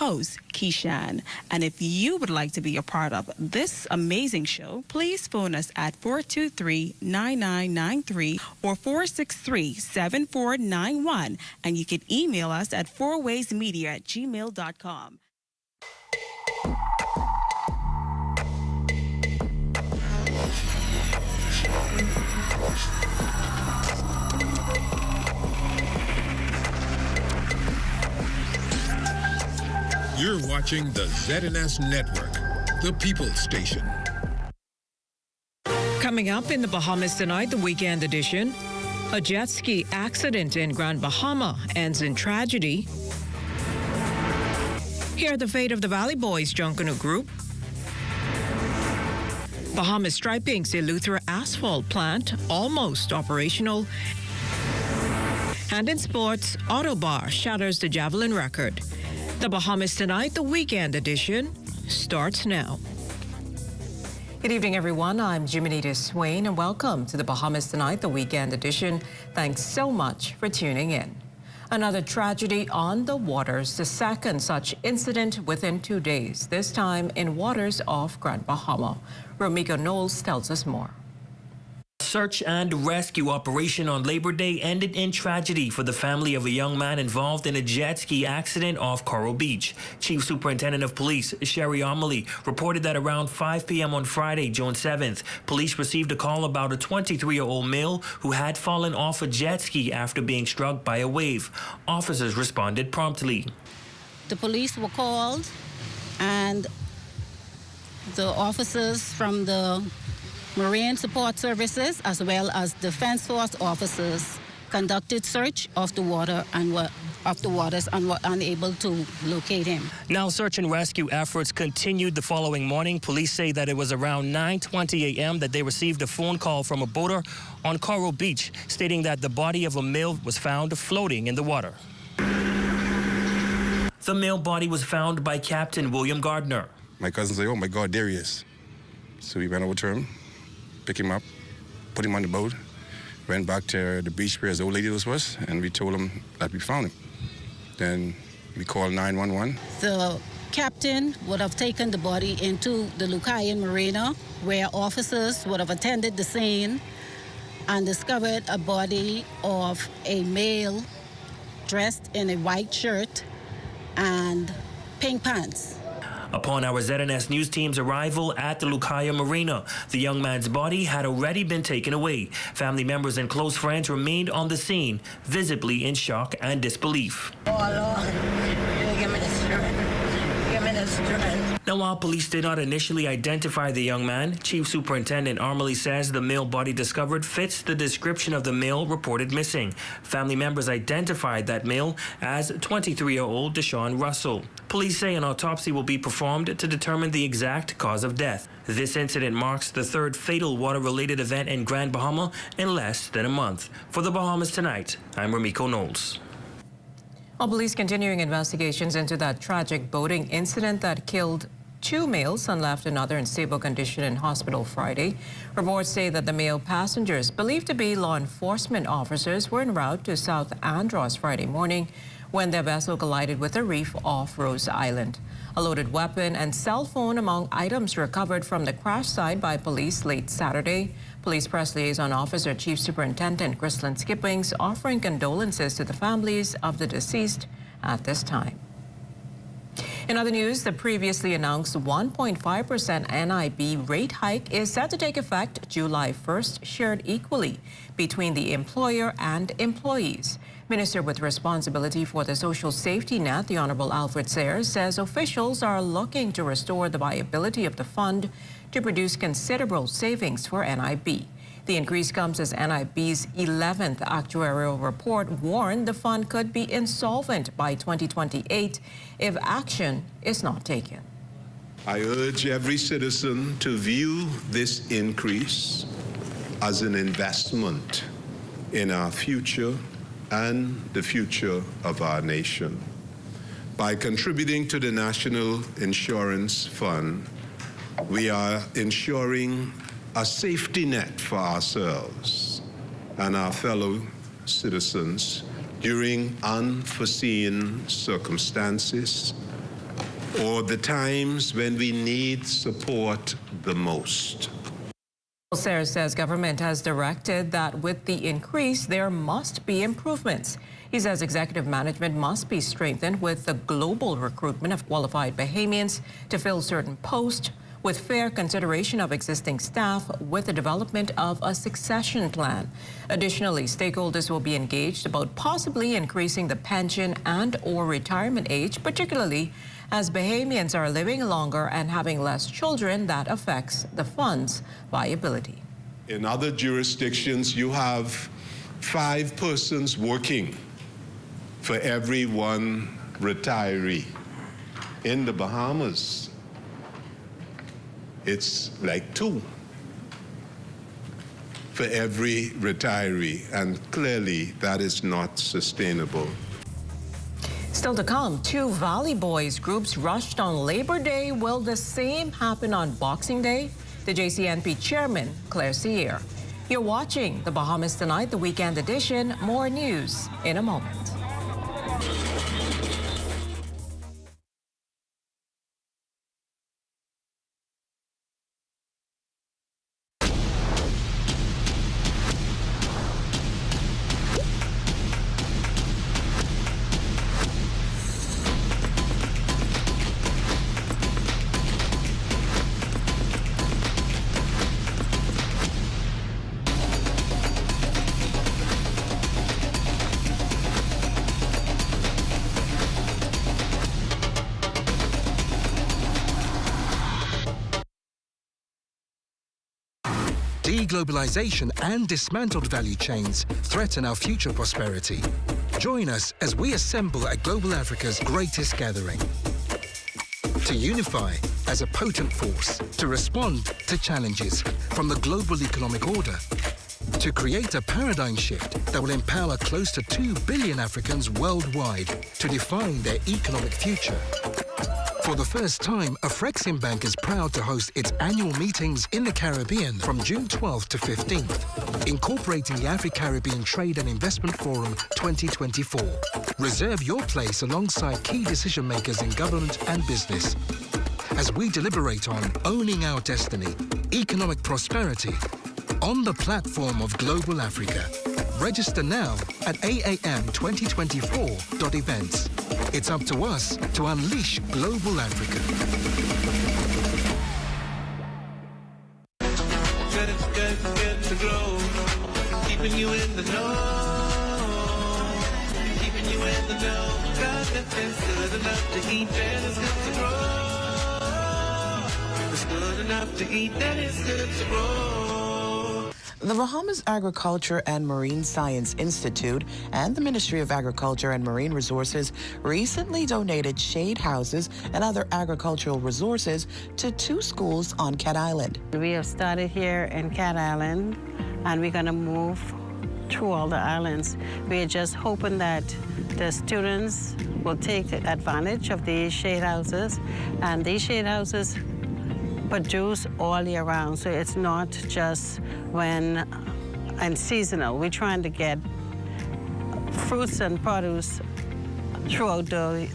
host, Keishan. And if you would like to be a part of this amazing show, please phone us at 423-9993 or 463-7491. And you can email us at fourwaysmedia@gmail.com. You're watching the ZNS Network, the People's Station. Coming up in the Bahamas tonight, the weekend edition, a jet ski accident in Grand Bahama ends in tragedy. Hear the fate of the Valley Boys Junkanoo Group. Bahamas Striping's Eleuthera asphalt plant almost operational. And in sports, Autobar shatters the javelin record. The Bahamas Tonight, the weekend edition, starts now. Good evening, everyone. I'm Jimenita Swain, and welcome to the Bahamas Tonight, the weekend edition. Thanks so much for tuning in. Another tragedy on the waters, the second such incident within 2 days, this time in waters off Grand Bahama. Romiko Knowles tells us more. Search and rescue operation on Labor Day ended in tragedy for the family of a young man involved in a jet ski accident off Coral Beach. Chief Superintendent of Police Sherry Amelie reported that around 5 p.m. on Friday, June 7th, police received a call about a 23-year-old male who had fallen off a jet ski after being struck by a wave. Officers responded promptly. The police were called, and the officers from the Marine Support Services as well as Defense Force officers conducted search of the waters and were unable to locate him. Now, search and rescue efforts continued the following morning. Police say that it was around 9:20 a.m. that they received a phone call from a boater on Coral Beach stating that the body of a male was found floating in the water. The male body was found by Captain William Gardner. My cousin said, "Oh my God, there he is." So we went over to him, pick him up, put him on the boat, went back to the beach where his old lady was, and we told him that we found him. Then we called 911. The captain would have taken the body into the Lucayan Marina, where officers would have attended the scene and discovered a body of a male dressed in a white shirt and pink pants. Upon our ZNS News team's arrival at the Lucaya Marina, the young man's body had already been taken away. Family members and close friends remained on the scene, visibly in shock and disbelief. Oh, Lord, give me the strength. Give me the strength. Now, while police did not initially identify the young man, Chief Superintendent Amelie says the male body discovered fits the description of the male reported missing. Family members identified that male as 23-year-old Deshaun Russell. Police say an autopsy will be performed to determine the exact cause of death. This incident marks the third fatal water-related event in Grand Bahama in less than a month. For the Bahamas Tonight, I'm Romiko Knowles. Well, police continuing investigations into that tragic boating incident that killed 2 males and left another in stable condition in hospital Friday. Reports say that the male passengers, believed to be law enforcement officers, were en route to South Andros Friday morning when their vessel collided with a reef off Rose Island. A loaded weapon and cell phone among items recovered from the crash site by police late Saturday. Police Press Liaison Officer Chief Superintendent Grislin Skippings offering condolences to the families of the deceased at this time. In other news, the previously announced 1.5% NIB rate hike is set to take effect July 1st, shared equally between the employer and employees. Minister with responsibility for the social safety net, the Honorable Alfred Sayers, says officials are looking to restore the viability of the fund to produce considerable savings for NIB. The increase comes as NIB's 11th actuarial report warned the fund could be insolvent by 2028 if action is not taken. I urge every citizen to view this increase as an investment in our future and the future of our nation. By contributing to the National Insurance Fund, we are ensuring a safety net for ourselves and our fellow citizens during unforeseen circumstances or the times when we need support the most. Sarah says government has directed that with the increase, there must be improvements. He says executive management must be strengthened with the global recruitment of qualified Bahamians to fill certain posts, with fair consideration of existing staff, with the development of a succession plan. Additionally, stakeholders will be engaged about possibly increasing the pension and/or retirement age, particularly as Bahamians are living longer and having less children. That affects the fund's viability. In other jurisdictions, you have 5 persons working for every 1 retiree. In the Bahamas, it's like 2 for every retiree, and clearly that is not sustainable. Still to come, 2 Valley Boys groups rushed on Labor Day. Will the same happen on Boxing Day? The JCNP chairman, Claire Sierre. You're watching The Bahamas Tonight, the weekend edition. More news in a moment. Deglobalization and dismantled value chains threaten our future prosperity. Join us as we assemble at Global Africa's greatest gathering. To unify as a potent force, to respond to challenges from the global economic order, to create a paradigm shift that will empower close to 2 billion Africans worldwide to define their economic future. For the first time, Afrexim Bank is proud to host its annual meetings in the Caribbean from June 12th to 15th, incorporating the Afro-Caribbean Trade and Investment Forum 2024. Reserve your place alongside key decision makers in government and business as we deliberate on owning our destiny, economic prosperity, on the platform of Global Africa. Register now at aam2024.events. It's up to us to unleash Global Africa. Good to grow, keeping you in the know, keeping you in the know. God, it's good enough to eat, then it's good to grow. It's good enough to eat, then it's good to grow. The Bahamas Agriculture and Marine Science Institute and the Ministry of Agriculture and Marine Resources recently donated shade houses and other agricultural resources to 2 schools on Cat Island. We have started here in Cat Island, and we're going to move through all the islands. We're just hoping that the students will take advantage of these shade houses, and these shade houses produce all year round, so it's not just when and seasonal. We're trying to get fruits and produce throughout the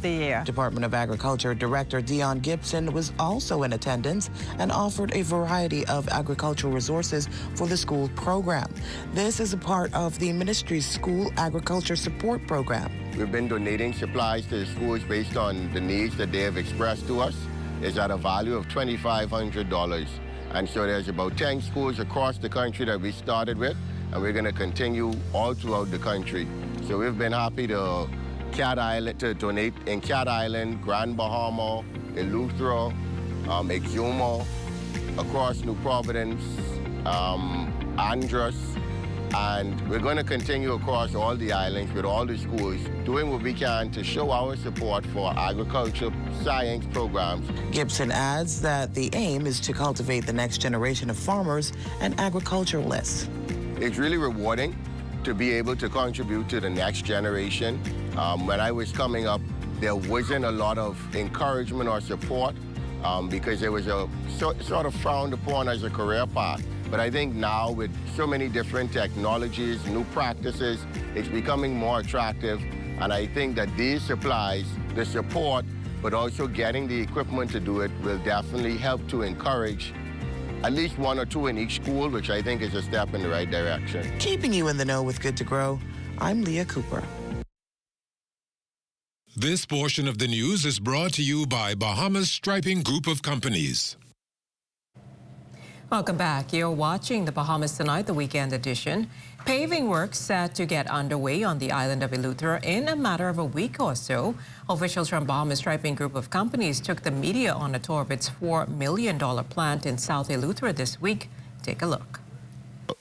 year. Department of Agriculture Director Dion Gibson was also in attendance and offered a variety of agricultural resources for the school program. This is a part of the ministry's school agriculture support program. We've been donating supplies to the schools based on the needs that they have expressed to us. Is at a value of $2,500. And so there's about 10 schools across the country that we started with, and we're going to continue all throughout the country. So we've been happy to donate in Cat Island, Grand Bahama, Eleuthera, Exuma, across New Providence, Andros, and we're going to continue across all the islands with all the schools, doing what we can to show our support for agriculture science programs. Gibson adds that the aim is to cultivate the next generation of farmers and agriculturalists. It's really rewarding to be able to contribute to the next generation. When I was coming up, there wasn't a lot of encouragement or support because it was sort of frowned upon as a career path. But I think now with so many different technologies, new practices, it's becoming more attractive. And I think that these supplies, the support, but also getting the equipment to do it will definitely help to encourage at least one or two in each school, which I think is a step in the right direction. Keeping you in the know with Good to Grow, I'm Leah Cooper. This portion of the news is brought to you by Bahamas Striping Group of Companies. Welcome back. You're watching the Bahamas Tonight, the weekend edition. Paving work set to get underway on the island of Eleuthera in a matter of a week or so. Officials from Bahamas Striping Group of Companies took the media on a tour of its $4 million plant in South Eleuthera this week. Take a look.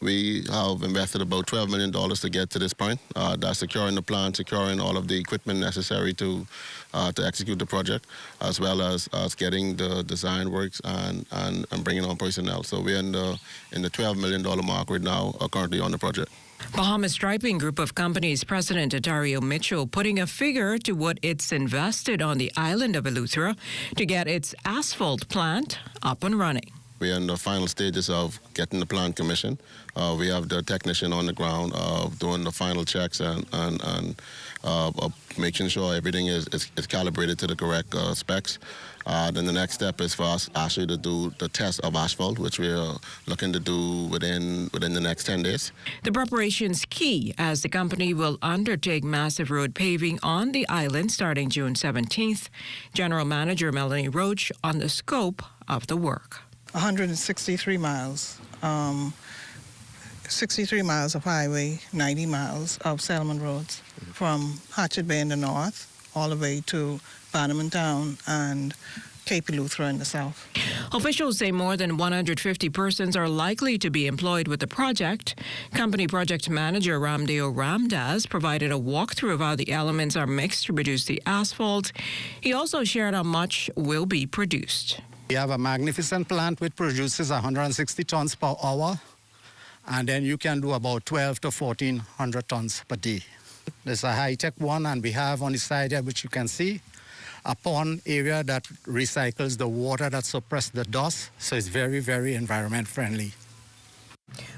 We have invested about $12 million to get to this point. That's securing the plant, securing all of the equipment necessary to execute the project, as well as getting the design works and bringing on personnel. So we're in the $12 million mark right now, currently on the project. Bahamas Striping Group of Companies President Dario Mitchell putting a figure to what it's invested on the island of Eleuthera to get its asphalt plant up and running. We're in the final stages of getting the plant commissioned. We have the technician on the ground doing the final checks and making sure everything is calibrated to the correct specs. Then the next step is for us actually to do the test of asphalt, which we are looking to do within the next 10 days. The preparation's key as the company will undertake massive road paving on the island starting June 17th. General Manager Melanie Roach on the scope of the work. 163 miles, 63 miles of highway, 90 miles of settlement roads from Hatchet Bay in the north all the way to Bannerman Town and Cape Eleuthera in the south. Officials say more than 150 persons are likely to be employed with the project. Company project manager Ramdeo Ramdas provided a walkthrough of how the elements are mixed to produce the asphalt. He also shared how much will be produced. We have a magnificent plant which produces 160 tons per hour, and then you can do about 12 to 1,400 tons per day. There's a high-tech one, and we have on the side here, which you can see, a pond area that recycles the water that suppresses the dust, so it's very, very environment friendly.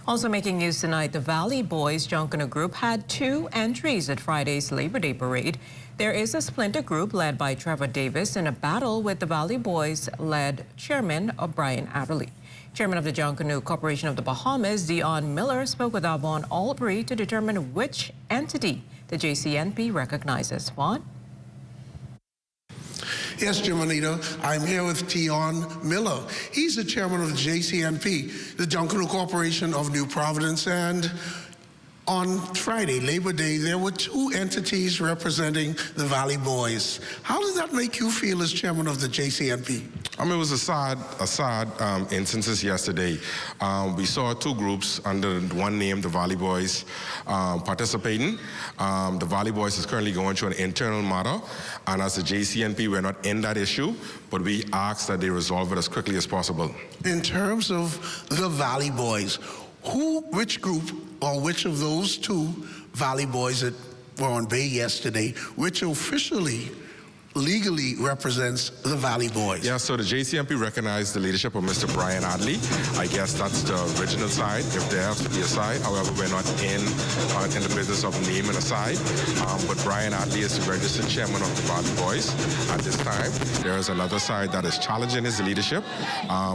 Also making news tonight, the Valley Boys Junkanoo Group had 2 entries at Friday's Labor Day Parade. There is a splinter group led by Trevor Davis in a battle with the Valley Boys-led chairman Brian Adderley. Chairman of the Junkanoo Corporation of the Bahamas, Dion Miller, spoke with Avon Albury to determine which entity the JCNP recognizes. Vaughn? Yes, Jim Anita, I'm here with Dion Miller. He's the chairman of the JCNP, the Junkanoo Corporation of New Providence, and on Friday, Labor Day, there were 2 entities representing the Valley Boys. How does that make you feel as chairman of the JCNP? It was a sad instances yesterday. We saw 2 groups under one name, the Valley Boys, participating. The Valley Boys is currently going through an internal matter, and as the JCNP, we're not in that issue, but we ask that they resolve it as quickly as possible. In terms of the Valley Boys, which group or which of those 2 Valley Boys that were on bay yesterday, which officially legally represents the Valley Boys? Yeah, so the JCNP recognized the leadership of Mr. Brian Adley. I guess that's the original side, if there has to be a side. However, we're not in the business of naming a side. But Brian Adley is the registered chairman of the Valley Boys. At this time, there is another side that is challenging his leadership.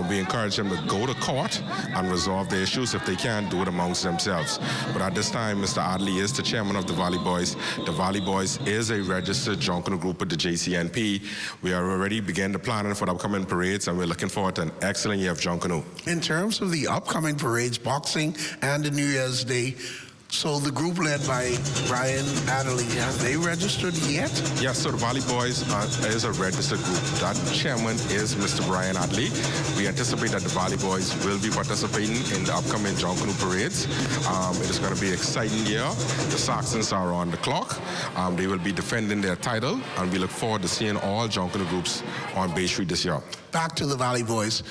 We encourage them to go to court and resolve the issues. If they can't, do it amongst themselves. But at this time, Mr. Adley is the chairman of the Valley Boys. The Valley Boys is a registered Junkanoo group of the JCNP. We are already began the planning for the upcoming parades, and we're looking forward to an excellent year of Junkanoo. In terms of the upcoming parades, boxing and the New Year's Day, so the group led by Brian Adderley, have they registered yet? Yes, so the Valley Boys is a registered group. That chairman is Mr. Brian Adley. We anticipate that the Valley Boys will be participating in the upcoming Junkanoo parades. It is going to be an exciting year. The Saxons are on the clock. They will be defending their title, and we look forward to seeing all Junkanoo groups on Bay Street this year. Back to the Valley Boys.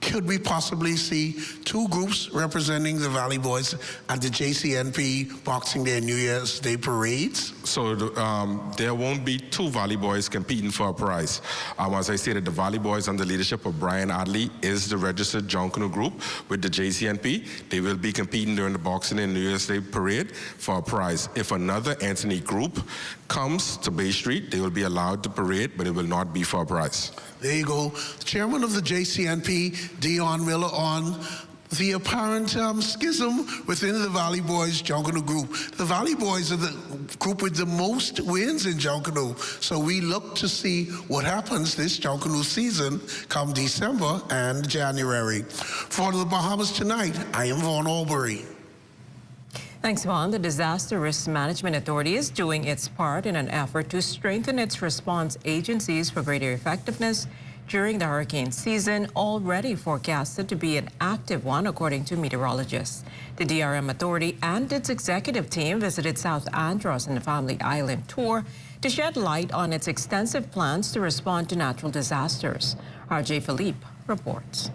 Could we possibly see two groups representing the Valley Boys at the JCNP Boxing Day and New Year's Day parades? So there won't be two Valley Boys competing for a prize. As I stated, the Valley Boys under the leadership of Brian Adley is the registered John Canoe group with the JCNP. They will be competing during the Boxing Day and New Year's Day parade for a prize. If another Anthony group comes to Bay Street, they will be allowed to parade, but it will not be for a prize. There you go. Chairman of the JCNP, Dion Miller, on the apparent schism within the Valley Boys Junkanoo group. The Valley Boys are the group with the most wins in Junkanoo, so we look to see what happens this Junkanoo season come December and January. For the Bahamas Tonight, I am Vaughn Albury. Thanks, Vaughn. The Disaster Risk Management Authority is doing its part in an effort to strengthen its response agencies for greater effectiveness during the hurricane season, already forecasted to be an active one, according to meteorologists. The DRM Authority and its executive team visited South Andros and the Family Island tour to shed light on its extensive plans to respond to natural disasters. RJ Philippe reports.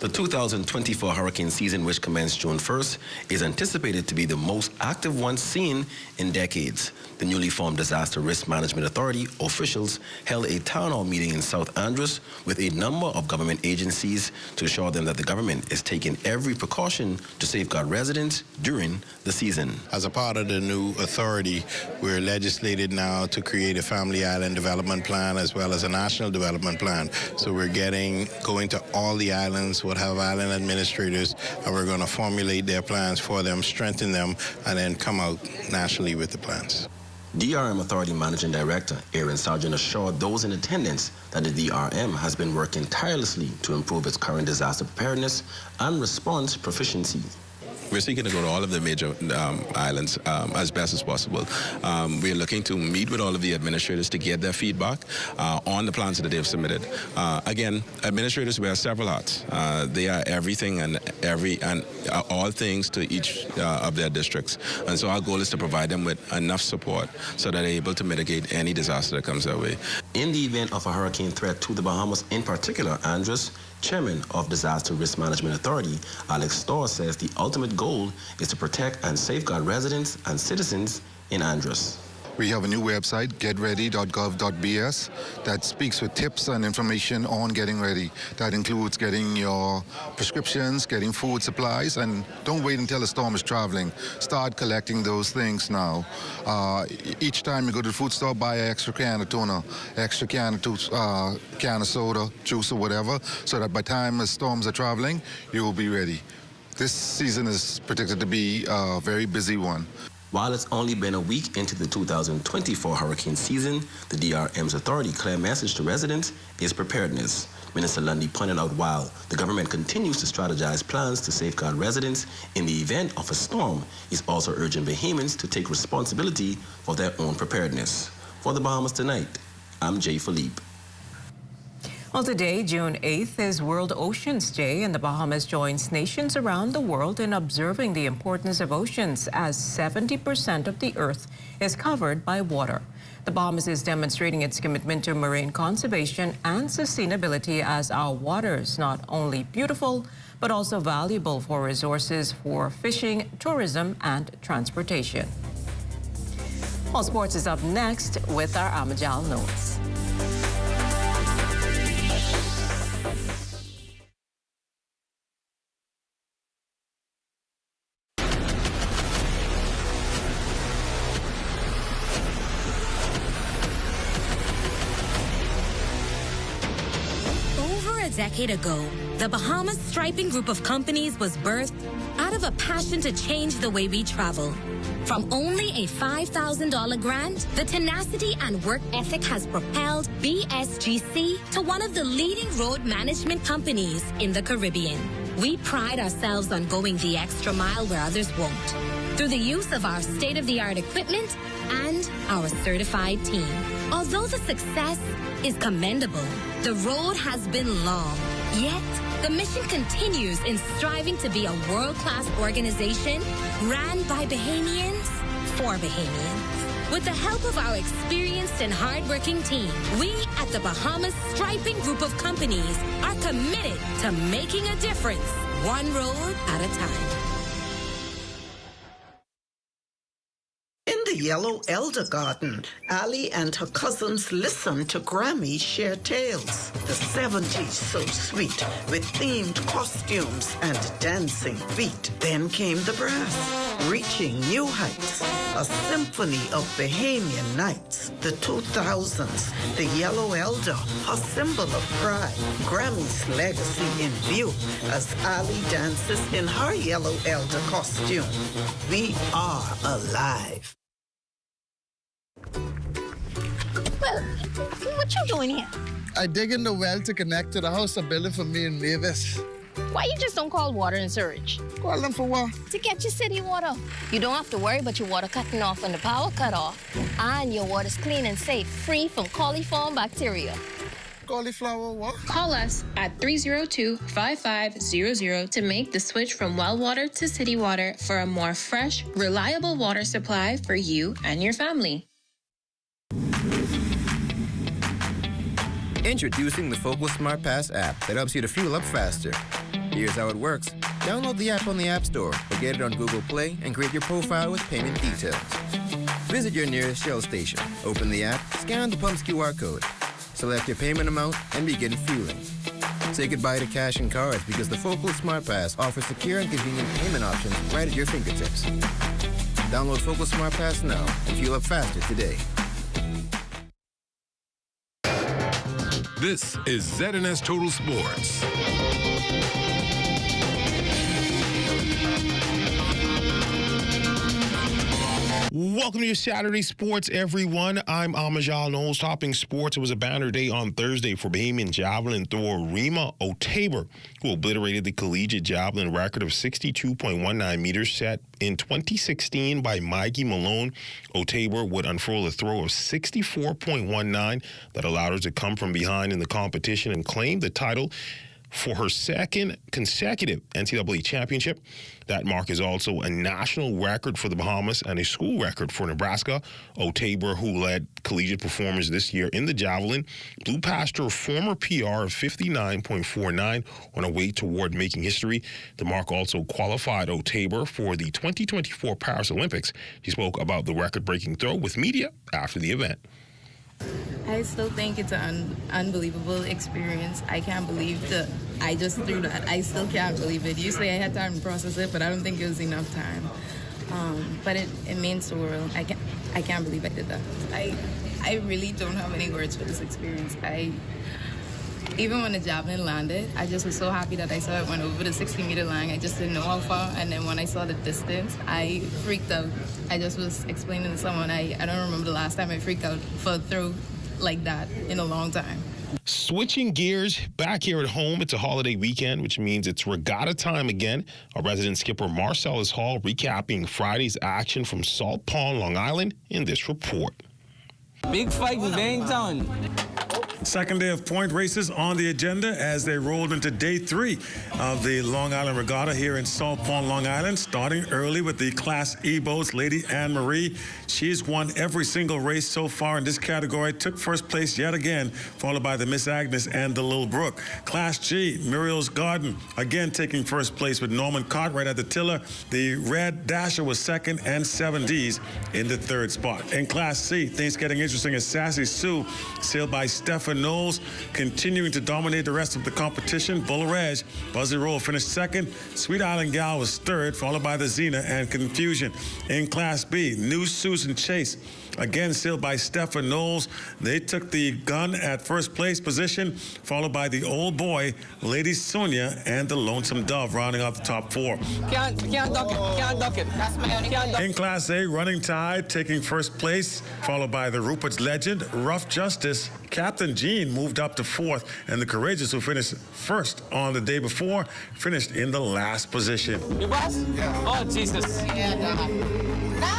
The 2024 hurricane season, which commenced June 1st, is anticipated to be the most active one seen in decades. The newly formed Disaster Risk Management Authority officials held a town hall meeting in South Andros with a number of government agencies to assure them that the government is taking every precaution to safeguard residents during the season. As a part of the new authority, we're legislated now to create a Family Island Development Plan as well as a National Development Plan. So we're going to all the islands, we'll have island administrators, and we're going to formulate their plans for them, strengthen them, and then come out nationally with the plans. DRM Authority Managing Director Aaron Sargent assured those in attendance that the DRM has been working tirelessly to improve its current disaster preparedness and response proficiency. We're seeking to go to all of the major islands as best as possible. We're looking to meet with all of the administrators to get their feedback on the plans that they've submitted. Again, administrators wear several hats. They are everything and all things to each of their districts. And so our goal is to provide them with enough support so that they're able to mitigate any disaster that comes their way. In the event of a hurricane threat to the Bahamas, in particular, Andros, Chairman of Disaster Risk Management Authority, Alex Storr, says the ultimate goal is to protect and safeguard residents and citizens in Andros. We have a new website, getready.gov.bs, that speaks with tips and information on getting ready. That includes getting your prescriptions, getting food supplies, and don't wait until the storm is traveling. Start collecting those things now. Each time you go to the food store, buy an extra can of tuna, extra can of soda, juice or whatever, so that by the time the storms are traveling, you will be ready. This season is predicted to be a very busy one. While it's only been a week into the 2024 hurricane season, the DRM's authority clear message to residents is preparedness. Minister Lundy pointed out while the government continues to strategize plans to safeguard residents in the event of a storm, he's also urging Bahamians to take responsibility for their own preparedness. For the Bahamas Tonight, I'm Jay Philippe. Well, today, June 8th, is World Oceans Day, and the Bahamas joins nations around the world in observing the importance of oceans, as 70% of the Earth is covered by water. The Bahamas is demonstrating its commitment to marine conservation and sustainability, as our waters not only beautiful, but also valuable for resources for fishing, tourism, and transportation. Well, sports is up next with our Amajal Notes. A decade ago, the Bahamas Striping Group of companies was birthed out of a passion to change the way we travel. From only a $5,000 grant, the tenacity and work ethic has propelled BSGC to one of the leading road management companies in the Caribbean. We pride ourselves on going the extra mile where others won't, through the use of our state-of-the-art equipment and our certified team. Although the success is commendable, the road has been long. Yet, the mission continues in striving to be a world-class organization ran by Bahamians for Bahamians. With the help of our experienced and hardworking team, we at the Bahamas Striping Group of Companies are committed to making a difference, one road at a time. In the yellow elder garden, Ali and her cousins listened to Grammy share tales. The 70s so sweet, with themed costumes and dancing feet. Then came the brass, reaching new heights. A symphony of Bahamian nights. The 2000s, the yellow elder, a symbol of pride. Grammy's legacy in view as Ali dances in her yellow elder costume. We are alive. Well, what you doing here? I dig in the well to connect to the house I'm building for me and Mavis. Why you just don't call water and sewage? Call them for what? To get your city water. You don't have to worry about your water cutting off when the power cut off. And your water's clean and safe, free from coliform bacteria. Cauliflower what? Call us at 302-5500 to make the switch from well water to city water for a more fresh, reliable water supply for you and your family. Introducing the Focal Smart Pass app that helps you to fuel up faster. Here's how it works. Download the app on the App Store or get it on Google Play and create your profile with payment details. Visit your nearest Shell station. Open the app, scan the pump's QR code, select your payment amount, and begin fueling. Say goodbye to cash and cards because the Focal Smart Pass offers secure and convenient payment options right at your fingertips. Download Focal Smart Pass now and fuel up faster today. This is ZNS Total Sports. Welcome to your Saturday Sports, everyone. I'm Amajal Knowles. Topping sports, it was a banner day on Thursday for Bahamian javelin thrower Rima Otaber, who obliterated the collegiate javelin record of 62.19 meters set in 2016 by Mikey Malone. Otaber would unfurl a throw of 64.19 that allowed her to come from behind in the competition and claim the title for her second consecutive NCAA championship. That mark is also a national record for the Bahamas and a school record for Nebraska. Otaber, who led collegiate performers this year in the javelin, blew past her former PR of 59.49 on a way toward making history. The mark also qualified Otaber for the 2024 Paris Olympics. She spoke about the record-breaking throw with media after the event. I still think it's an unbelievable experience. I can't believe that I just threw that. I still can't believe it. Usually I had time to process it, but I don't think it was enough time. But it means the world. I can't believe I did that. I really don't have any words for this experience. Even when the javelin landed, I just was so happy that I saw it went over the 60-meter line. I just didn't know how far. And then when I saw the distance, I freaked out. I just was explaining to someone, I don't remember the last time I freaked out for a throw like that in a long time. Switching gears, back here at home, it's a holiday weekend, which means it's regatta time again. Our resident skipper Marcellus Hall recapping Friday's action from Salt Pond, Long Island in this report. Big fight in Bangtown. Second day of point races on the agenda as they rolled into day 3 of the Long Island Regatta here in Salt Pond, Long Island, starting early with the Class E boats. Lady Anne Marie, she's won every single race so far in this category, took first place yet again, followed by the Miss Agnes and the Little Brook. Class G, Muriel's Garden, again taking first place with Norman Cartwright at the tiller. The Red Dasher was second and 7Ds in the third spot. In Class C, things getting interesting as Sassy Sue, sailed by Stefan Knowles, continuing to dominate the rest of the competition. Bullerage, Buzzy Roll finished second. Sweet Island Gal was third, followed by the Xena and Confusion. In Class B, New Susan Chase, again sailed by Stefan Knowles. They took the gun at first place position, followed by the Old Boy, Lady Sonia, and the Lonesome Dove, rounding out the top 4. Can't duck it. Can't duck it. That's my only. In Class A, Running Tide taking first place, followed by the Rupert's Legend, Rough Justice. Captain Jean moved up to 4th, and the Courageous, who finished first on the day before, finished in the last position. You boss? Yeah. Oh, Jesus. Yeah, now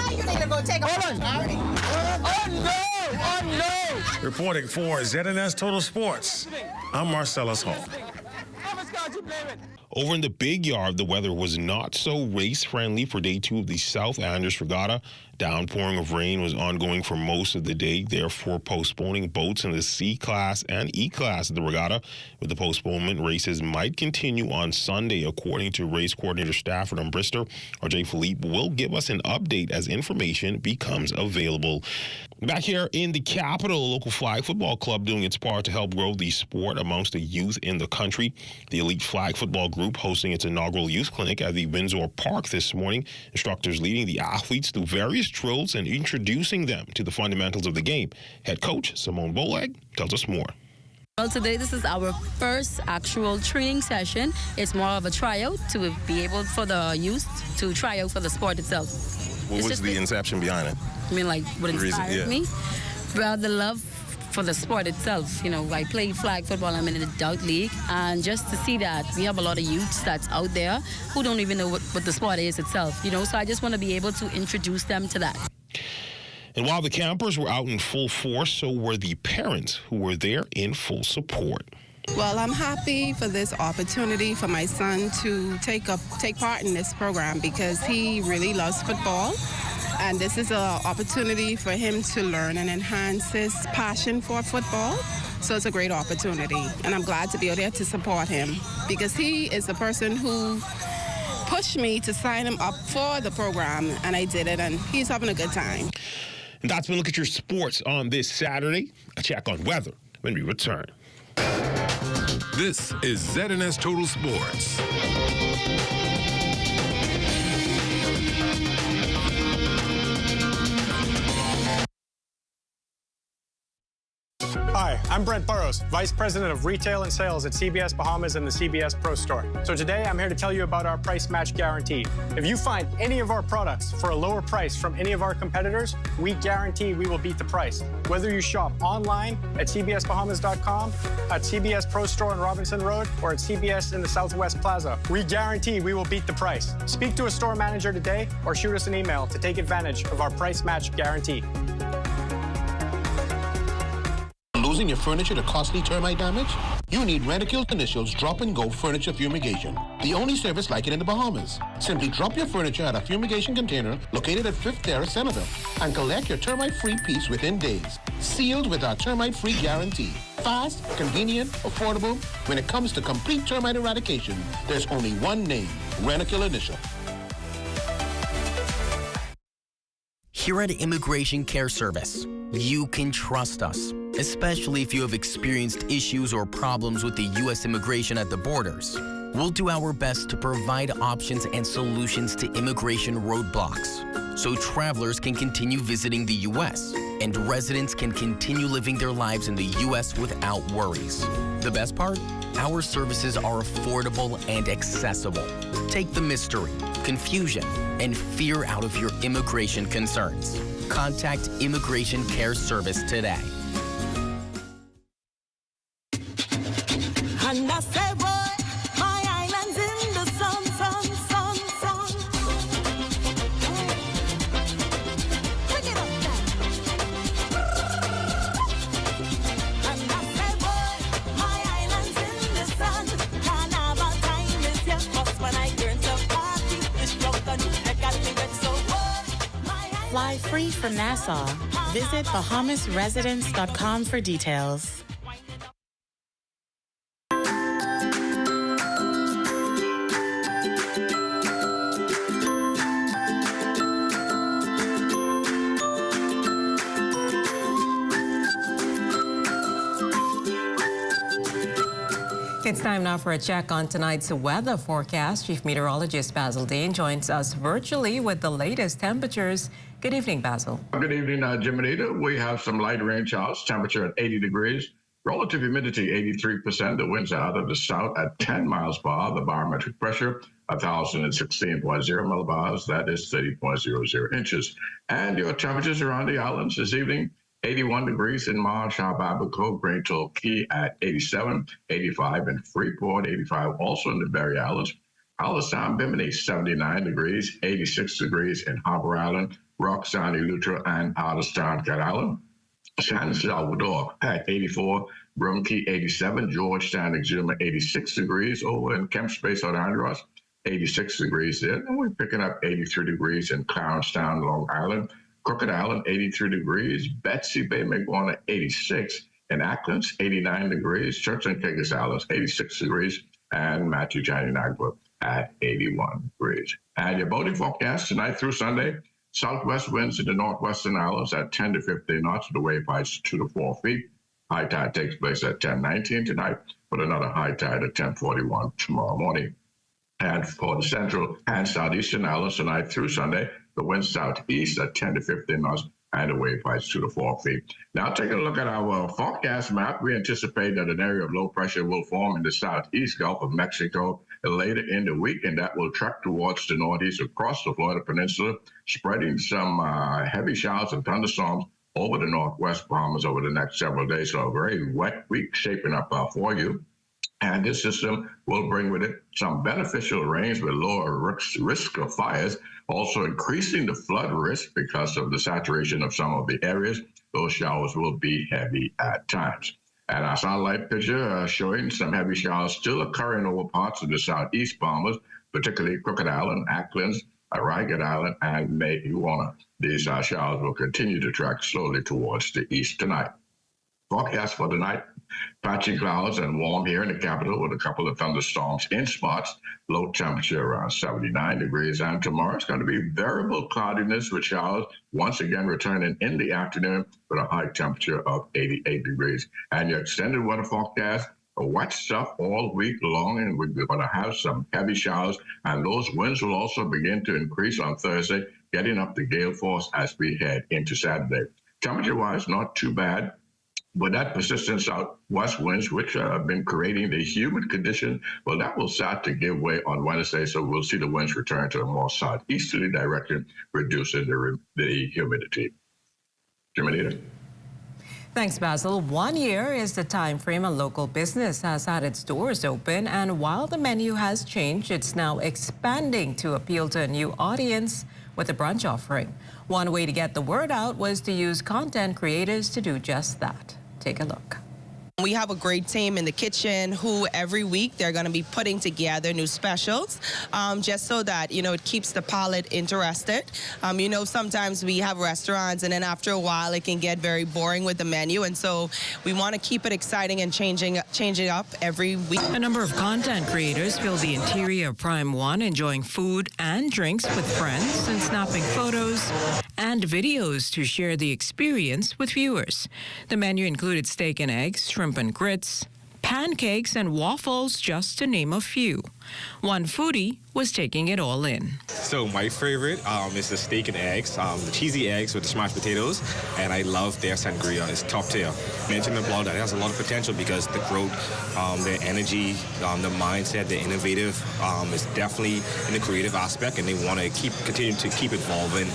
you need to go take a hold on. Oh, no! Oh, no! Reporting for ZNS Total Sports, I'm Marcellus Hall. Over in the Big Yard, the weather was not so race-friendly for day 2 of the South Andros Regatta. Downpouring of rain was ongoing for most of the day, therefore postponing boats in the C-Class and E-Class of the regatta. With the postponement, races might continue on Sunday, according to race coordinator Stafford Umbrister. RJ Philippe will give us an update as information becomes available. Back here in the capital, a local flag football club doing its part to help grow the sport amongst the youth in the country. The Elite Flag Football Group hosting its inaugural youth clinic at the Windsor Park this morning. Instructors leading the athletes through various drills and introducing them to the fundamentals of the game. Head coach Simone Boleg tells us more. Well, today this is our first actual training session. It's more of a tryout to be able for the youth to try out for the sport itself. What was the inception behind it? I mean, like, what inspired me? Well, the love for the sport itself. You know, I play flag football. I'm in an adult league. And just to see that we have a lot of youths that's out there who don't even know what the sport is itself. You know, so I just want to be able to introduce them to that. And while the campers were out in full force, so were the parents who were there in full support. Well, I'm happy for this opportunity for my son to take part in this program because he really loves football. And this is an opportunity for him to learn and enhance his passion for football. So it's a great opportunity. And I'm glad to be able to support him because he is the person who pushed me to sign him up for the program. And I did it, and he's having a good time. And that's been a look at your sports on this Saturday. A check on weather when we return. This is ZNS Total Sports. Hi, I'm Brent Burrows, Vice President of Retail and Sales at CBS Bahamas and the CBS Pro Store. So today I'm here to tell you about our price match guarantee. If you find any of our products for a lower price from any of our competitors, we guarantee we will beat the price. Whether you shop online at cbsbahamas.com, at CBS Pro Store on Robinson Road, or at CBS in the Southwest Plaza, we guarantee we will beat the price. Speak to a store manager today or shoot us an email to take advantage of our price match guarantee. Losing your furniture to costly termite damage? You need Rentokil's Initials Drop and Go Furniture Fumigation, the only service like it in the Bahamas. Simply drop your furniture at a fumigation container located at 5th Terrace, Centerville, and collect your termite-free piece within days. Sealed with our termite-free guarantee. Fast, convenient, affordable. When it comes to complete termite eradication, there's only one name, Rentokil Initial. Here at Immigration Care Service, you can trust us, especially if you have experienced issues or problems with the U.S. immigration at the borders. We'll do our best to provide options and solutions to immigration roadblocks so travelers can continue visiting the U.S. and residents can continue living their lives in the U.S. without worries. The best part? Our services are affordable and accessible. Take the mystery, confusion, and fear out of your immigration concerns. Contact Immigration Care Service today. And I say, boy, my island's in the sun, sun, sun, sun. Bring it up now. And I say, boy, my island's in the sun. Carnival time is here. 'Cause when I turn to party, it's broken. I got me wet, so boy. Fly free from Nassau. Visit BahamasResidence.com for details. It's time now for a check on tonight's weather forecast. Chief Meteorologist Basil Dean joins us virtually with the latest temperatures. Good evening, Basil. Good evening, Jimenita. We have some light rain showers, temperature at 80 degrees, relative humidity 83%. The winds are out of the south at 10 miles per hour. The barometric pressure 1,016.0 millibars. That is 30.00 inches. And your temperatures around the islands this evening. 81 degrees in Marsh, Abaco, Grand Key at 87, 85 in Freeport, 85 also in the Berry Islands. Palestine, Bimini, 79 degrees, 86 degrees in Harbor Island, Roxanne, Eleuthera, and Palestine, Cat Island. San Salvador at 84, Brumkey 87, Georgetown, Exuma 86 degrees, over in Kemp Space, St. Andros, 86 degrees there. And we're picking up 83 degrees in Clarenstown, Long Island, Crooked Island, 83 degrees, Betsy Bay, Maguana, 86, in Acklands, 89 degrees, Church and Cagus Islands, 86 degrees, and Matthew Johnny Nagba at 81 degrees. And your boating forecast tonight through Sunday, southwest winds in the northwestern islands at 10 to 15 knots, the wave heights 2 to 4 feet. High tide takes place at 10:19 tonight, with another high tide at 10:41 tomorrow morning. And for the central and southeastern islands tonight through Sunday, the wind southeast at 10 to 15 knots, and the wave heights 2 to 4 feet. Now, taking a look at our forecast map, we anticipate that an area of low pressure will form in the southeast Gulf of Mexico later in the week, and that will trek towards the northeast across the Florida Peninsula, spreading some heavy showers and thunderstorms over the northwest Bahamas over the next several days. So a very wet week shaping up for you. And this system will bring with it some beneficial rains with lower risk of fires, also increasing the flood risk because of the saturation of some of the areas. Those showers will be heavy at times. And our satellite picture showing some heavy showers still occurring over parts of the southeast Bahamas, particularly Crooked Island, Acklands, Ragged Island, and Maguana. These showers will continue to track slowly towards the east tonight. Forecast for tonight, patchy clouds and warm here in the capital with a couple of thunderstorms in spots. Low temperature around 79 degrees. And tomorrow it's going to be variable cloudiness with showers once again returning in the afternoon with a high temperature of 88 degrees. And your extended weather forecast, wet stuff all week long, and we're going to have some heavy showers. And those winds will also begin to increase on Thursday, getting up to gale force as we head into Saturday. Temperature-wise, not too bad. But that persistent southwest winds, which have been creating the humid condition, well, that will start to give way on Wednesday. So we'll see the winds return to a more southeasterly direction, reducing the humidity. Jimenita. Thanks, Basil. 1 year is the time frame a local business has had its doors open, and while the menu has changed, it's now expanding to appeal to a new audience with a brunch offering. One way to get the word out was to use content creators to do just that. Take a look. We have a great team in the kitchen who every week they're going to be putting together new specials just so that, you know, it keeps the palate interested. You know, sometimes we have restaurants and then after a while it can get very boring with the menu. And so we want to keep it exciting and changing up every week. A number of content creators fill the interior of Prime One, enjoying food and drinks with friends and snapping photos and videos to share the experience with viewers. The menu included steak and eggs, shrimp and grits, pancakes and waffles, just to name a few. One foodie was taking it all in. So my favorite is the steak and eggs, the cheesy eggs with the smashed potatoes, and I love their sangria. It's top tier. Mentioned the blog that it has a lot of potential because the growth, their energy, the mindset, the innovative is definitely in the creative aspect, and they want to continue to keep evolving.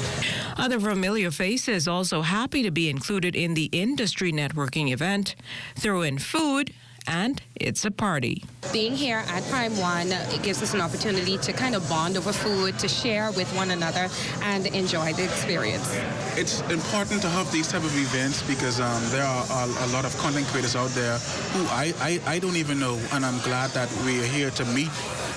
Other familiar faces also happy to be included in the industry networking event. Throw in food, and it's a party. Being here at Prime One, it gives us an opportunity to kind of bond over food, to share with one another, and enjoy the experience. It's important to have these type of events because there are a lot of content creators out there who I don't even know, and I'm glad that we are here to meet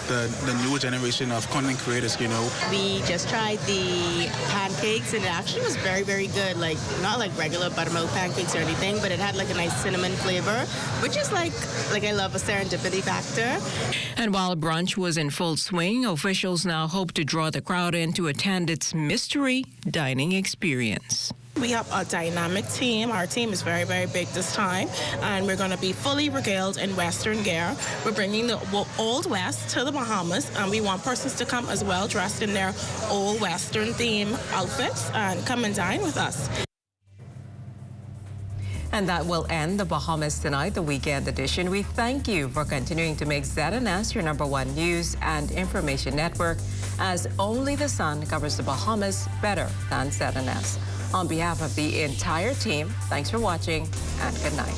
the new generation of content creators, you know. We just tried the pancakes and it actually was very, very good. Like, not like regular buttermilk pancakes or anything, but it had like a nice cinnamon flavor, which is like I love a serendipity factor. And while brunch was in full swing, officials now hope to draw the crowd in to attend its mystery dining experience. We have a dynamic team. Our team is very, very big this time, and we're going to be fully regaled in Western gear. We're bringing the Old West to the Bahamas, and we want persons to come as well dressed in their Old Western theme outfits and come and dine with us. And that will end the Bahamas Tonight, the weekend edition. We thank you for continuing to make ZNS your #1 news and information network, as only the sun covers the Bahamas better than ZNS. On behalf of the entire team, thanks for watching and good night.